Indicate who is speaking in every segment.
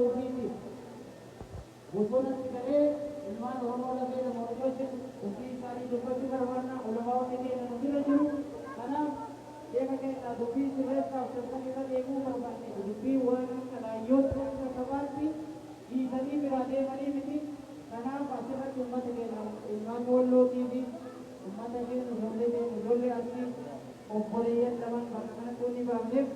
Speaker 1: وفيتي وصونا سكري ilmaan oromoo lafee mormooti dubbii isaanii dubbachuu barbaanna ulamaa keenya nuti jiru kanaaf deema keenya dubbii sirreessaaf sirriitti kan eeguu barbaanne dubbii waan akka laayyoota akka qabaatti dhiisanii biraa deemanii miti kanaaf asirratti uummata keenya ilmaan wallootii fi uummata keenya ijoollee asii obboleeyyan lamaan bakka kanatti ni baafneef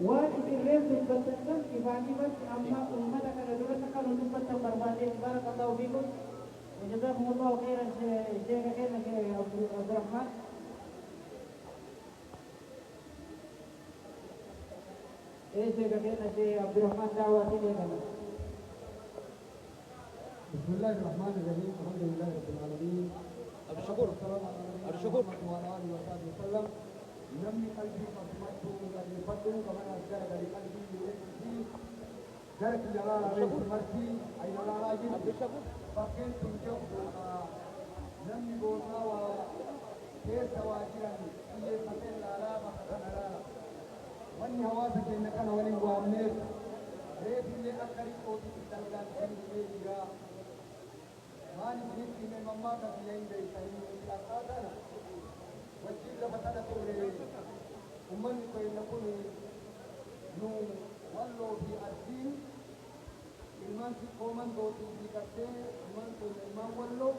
Speaker 1: waan isin dubbattan kan ifaan ifatti amma uummata kana duratti kan dubbattan barbaanne barakallahu fiikum وجزاكم الله خيرا شيخ كينك عبد الرحمن ايش شيخ كينك شيخ عبد الرحمن دعواتي لك
Speaker 2: بسم الله الرحمن الرحيم الحمد لله رب العالمين
Speaker 3: ابو شكور ابو شكور
Speaker 2: وعلى اله وصحبه وسلم نمي قلبي فاطمته قد يفضل كما اذكر قلبي يلقي جرك جلال عليه مرتي اي لا راجل
Speaker 3: ابو شكور
Speaker 2: فكين تنجو نمي بونا وكيس واجرا إيه فتن لالا بخطن لالا واني هواسك إنك أنا ولي وامنير ريب اللي أكري قوتي تلقان سنة ليجا ماني بنيتي من مماك في ينجي سنين لأقاتنا وجيب لفتنا تولي أمني كي نكون نو والله في الدين ilman si koman doti dikate ilman to ilman wallo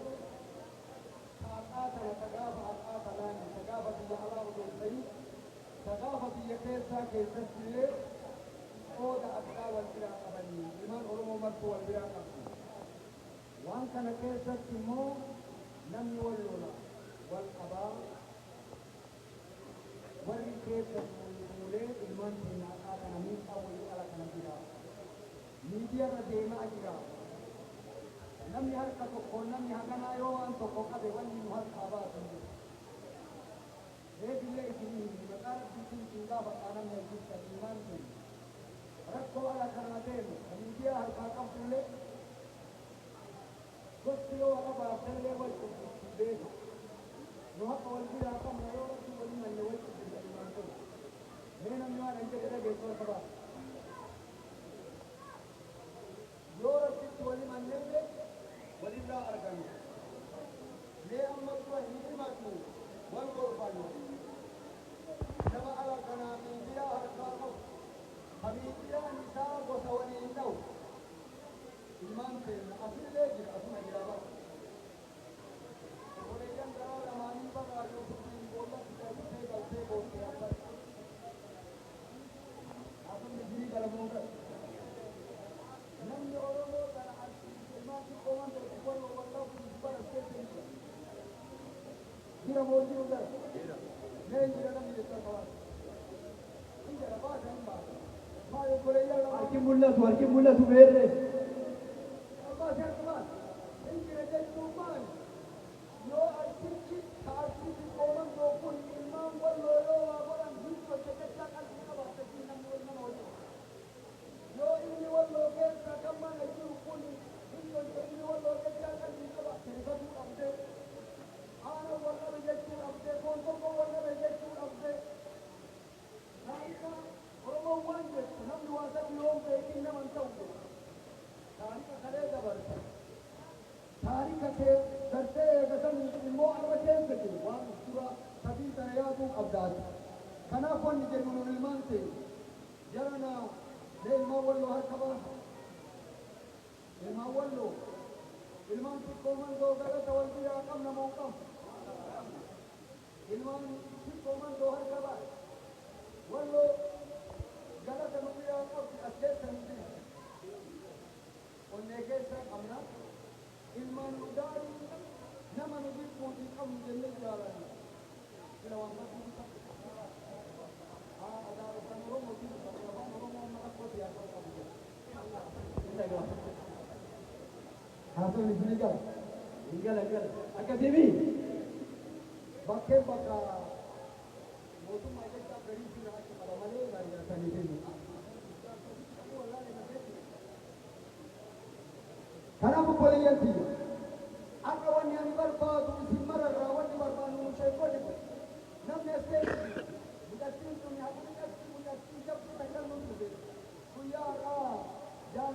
Speaker 2: taata taagafa lana taagafa bi ala wa sai taagafa bi kesa kesa sile oda akka wal bira abani ilman oromo marko wal bira kabni wan kana kesa timo nam wallo la wal aba wal kesa mule ilman tina aka namin awli ala kana bira media na deema ajira namni harka tokko namni hagana yoo waan tokko qabe wanni nu harka baatu eegille isini maqaan bisin singaa baqaanam najisa imaan kun rakkoo ala kana deemu media harka qabdulle gosti yoo ala baatallee wal beeka nu haka wal biraa qabna yoo rabbi waliin manne wal qulqulleessa imaan kun mee namni waan hin jedhe dhageessoo qabaa يورا بيت ولي من نبي ولي لا أرجعني ليه أما تروح يجي ما تقول والقربان لما على كلام بيا هرقاهم حبيبي نساء وسواني إنه إيمان سيرنا أصل ليه جل أصل ما جرابا ولكن ترى لما نيجا كاريو سبين بولا كتير كتير بولتے أصل أصل مجري كلامه نمي أورو كان عارفين كلمات القوان تقول والله في الجبال السيف كده موجود ده ليه كده نمي التقوى كده رباط ما يقول يلا أركي ملا سمير رباط يا كمان إنك رجال تومان يو أركي كارتي القوان تقول إمام والله يو أبوران جيت وجدت كارتي كبار تجي نمو المنوجه يو إني والله كيف كمان يجيو كوني إني والله كيف كان يجيبها تلفزيون أبدي أنا والله بيجيو أبدي كون والله بيجيو أبدي نايكا ورمو وانجت نم نواسا يوم بيجي نمان توجه تاريخ خليه دبرت تاريخ كه درته قسم مو أنا بتشين كده وان سورة سبيل تريادو أبدال كنا فون نجيبون المانتي جرنا ليه ما ولو هالكبار ما ولو المان في كومن دو غلط والدي رقم نموكم المان في كومن دو هالكبار ولو غلط نمي رقم أسير سنتي ونيجي سر أمنا المان وداري نما نجيب موتي كم جنة جالنا كنا وامنا أدار سنورو موتي hasil Senegal, Enggal, akademi, bakke baka, mutu macam tak beri surat kepada mana dari akademi. Karena boleh yang tiga, akawan yang berbadu simara rawan yang berbanu syaitan itu, namanya sendiri, bukan sendiri, aku bukan sendiri, jauh kita kan mungkin, kuyara, jangan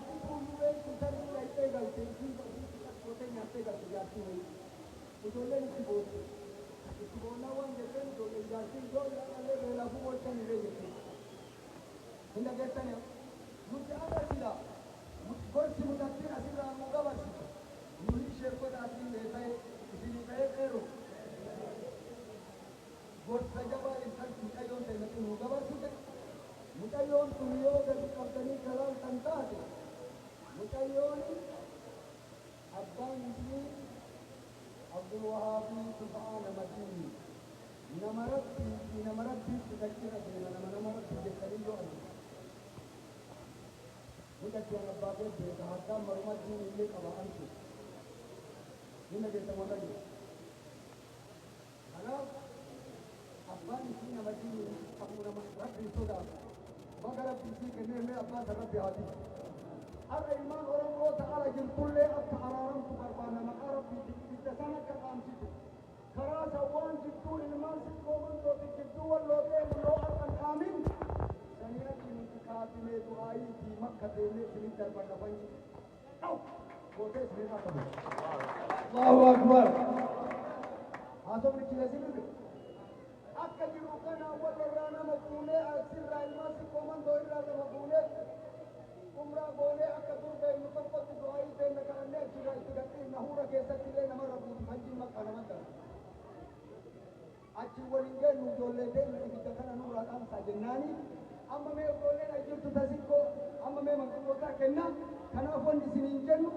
Speaker 2: jettee garte jaartii wayii. Ijoolleen itti boote. Itti boonnaa waan jetteen ijoolleen jaartii ijoollee dhallee beelaafuu oolchan illee jettee. Hin dhageessanii nuti agarsiisa. Gorsi mutattiin asirraa nu qabarsiisa. Nuyi sheekota asiin ta'e isinii ta'ee dheeru. Gorsa jabaa intal mucayyoon ta'e nu qabarsite. Mucayyoon kun yoo gadi qabdanii kalaan kan taate. Mucayyoon abbaan isii Abdul Wahaabii Tufaa nama diini. Nama rabbii fudhachina deema nama rabbii jettanii yoo argina. Mudatti an abbaa beeka haddaan maruma diini illee qaba antu. Nima jettama dhabe. Kanaaf abbaan isii nama diini qabu nama rabbii sodaata. Baga rabbii isii kennee abbaan rabbii haati. Har'a ilmaan Oromoo ta'ala jirtullee akka araaramtu barbaanna maqaa rabbii itti sana akka qaamsitu. Karaa sawwaan jidduu ilmaan sikkoo mandootti jidduu wallootee mul'oo har'an qaamin. Sanii achi nuti kaafimee du'aayii fi makka deemee isinii darbanna fanyi. Dhaw! Gootee isinii qaqqabu. Allahu Akbar! Haasofni kileesini akka jiru kana walirraa nama fuunee asirraa ilmaan sikkoo mandoo irraa nama fuunee umraa goonee akka durba inni tokkotti du'aayii deemne kanallee achirraa itti gadhiin nahuura keessatti illee namarra fuuti fanyiin makka nama dara. Achi waliin geenyu ijoollee deemne ibidda kana nurraa dhaamsaa jennaani amma mee ijoolleen ajjirtu tasikko amma mee maqammootaa kenna kanaaf wanti isiniin jennu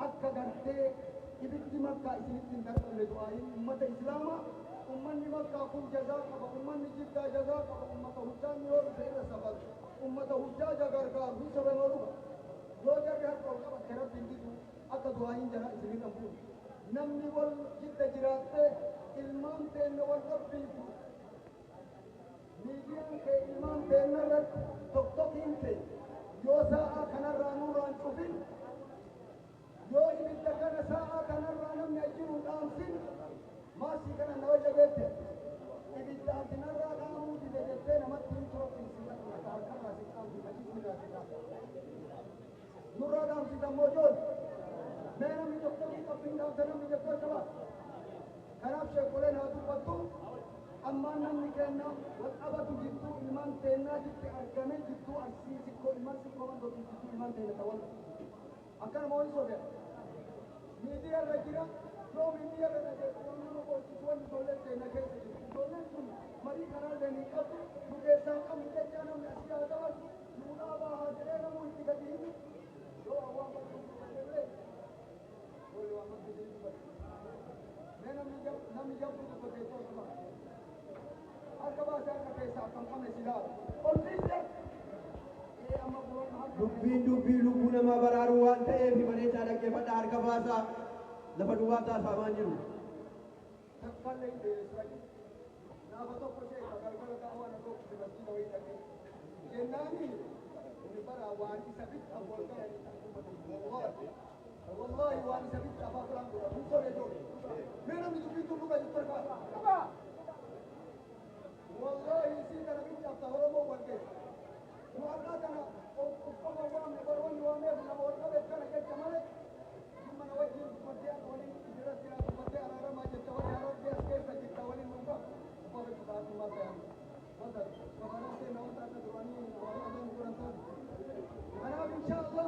Speaker 2: akka gartee ibiddi makkaa isinitti hin darbanne du'aayiin ummata islaamaa ummanni makkaa kun jazaa qaba ummanni jiddaa jazaa qaba ummata hujjaan yoo dhufe irra safatu ummata hujjaa jagargaaru hin sabamaruga yoo jarri harka ol qabatte rabbiin didu akka du'aayiin jara isinii dhambuun namni wal jidda jiraattee ilmaan teenne wal rabbiitu miidiyaan kee ilmaan teenne irratti tokkokiin kee yoo sa'aa kanarraa nurraan cufin yoo ibidda kana sa'aa kanarraa namni ajiru dhaamsin maasii kana na wajja beette ibidda atinarraa dhaamuu dide jettee namatti hin turoffiisi harkarraa si qaamsi majismiraa si qaamsi nurraa dhaamsitan moojoon mee namni tokkokii qabbiin dhaamsa namni jettoo qabaa kanaaf sheekoleen haa dubbattu ammaan namni kenna wal qabatu jidduu ilmaan teennaa jitti argame jidduu arsii sikkoo ilmaan sikkoo mandootti jidduu ilmaan teenne ta'an akkana moo hin sobe miidiyaa irra jira yoo miidiyaa irra dhageessu waan nama boorsisu wanni ijoolleen teenne keessa jiru ijoolleen sun marii kanaallee ni qabdu nu keessaan qabnu jechaa namni asii haa dabarsu nuu dhaabaa haa jedhee namuu itti gadi himu yoo awwaan bakka dubbatellee yoo waan bakka dubbate namni jabdu dubbate toosuma harka baasee harka keessaa akkam qabne silaa ol fiiste amma bu'oon
Speaker 3: dubbii lubbuu namaa baraaruu waan ta'eef maneechaa dhaggeeffadha harka baasaa lafa duwwaa taasifamaa jiru.
Speaker 2: Takkallee hin deebisanii naafa tokko ishee galgala gaawwan tokko masjiida wayii dhaqee jennaani inni bara waan isa bitti abboon galanii wallahi waan isa bitti afaa biraan godha kun sore doole mee namni dubbii tun dhuga jiru barbaada qaba wallahi isii kana bitti afta oromoo wal geessa nu harkaa kana uffata waamne baroonni waameef nama wal qabeef kana jecha malee mana wajjin dubbattee akka waliin irratti haa dubbattee araaramaa jetta wali araartee as keessa jirta waliin dhuga uffata kitaabummaa ta'an mata kafanastee namoota akka duraanii waan adan godhan ta'an kanaaf inshaallah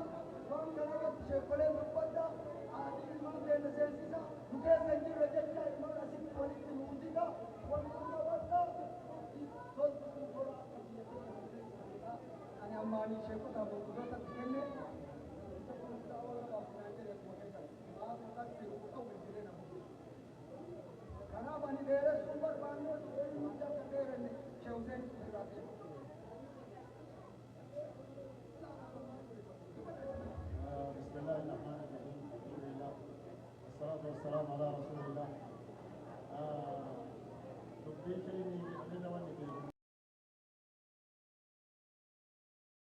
Speaker 2: waan kana irratti sheekoleen dubbadda haati ilmaan teenne seensisa nu keessa hin jirre jecha ilmaan asitti walitti nuutida walitti qabadda toltu kun tola akka biyya ani ammaanii sheekota boqotootatti kenne kanaaf ani dheeressuun barbaanne eenyutti akka dheerenne sheewseen irraate
Speaker 4: بسم الله الرحمن الرحيم الحمد لله والصلاة والسلام على رسول الله دبي كلمة